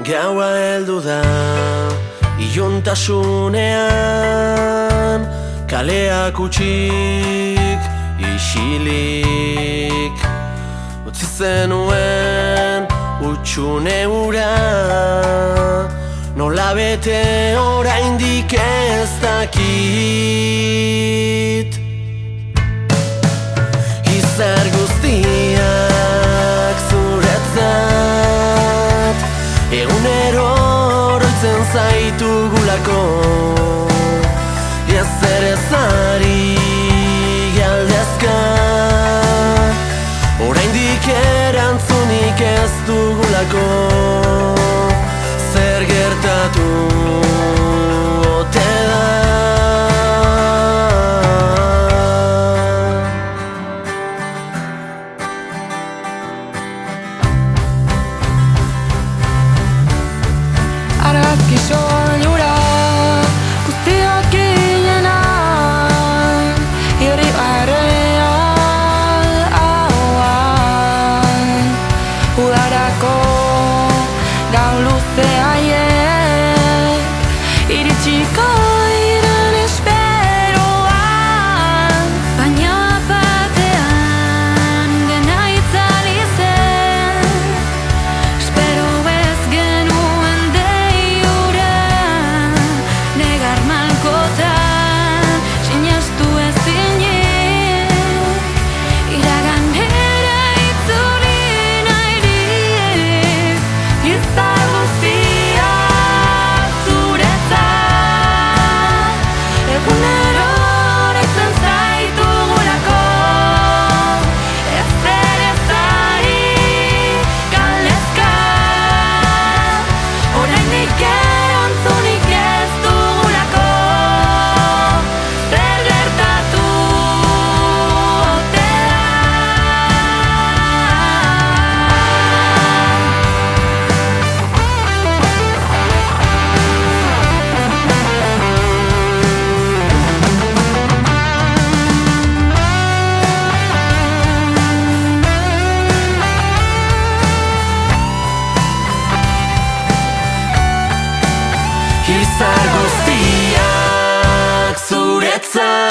Gaua heldu da, iluntasunean, kaleak utxik, isilik. Utzi zenuen utxune hura, nola bete oraindik ez dakit. Izar guztiak zuretzat, egunero oroitzen zaitugulako. Ezer ezari galdezka, oraindik erantzunik ez dugulako. Zer gertatu ote da? Argazki soilura guztiak ilena, irribarrean udarako gau luze haiek iritsiko diren esperoan. Baina batean dena itzali zen, espero ez genuen deiura, negar malkotan sinestu ezinik, iraganera itzuli nahirik. Izar guztiak zuretzat, egunero oroitzen zaitugulako. Ezer ezari galdezka, oraindik erantzunik ez dugulako. Zer gertatu ote da? Izar guztiak zuretzat,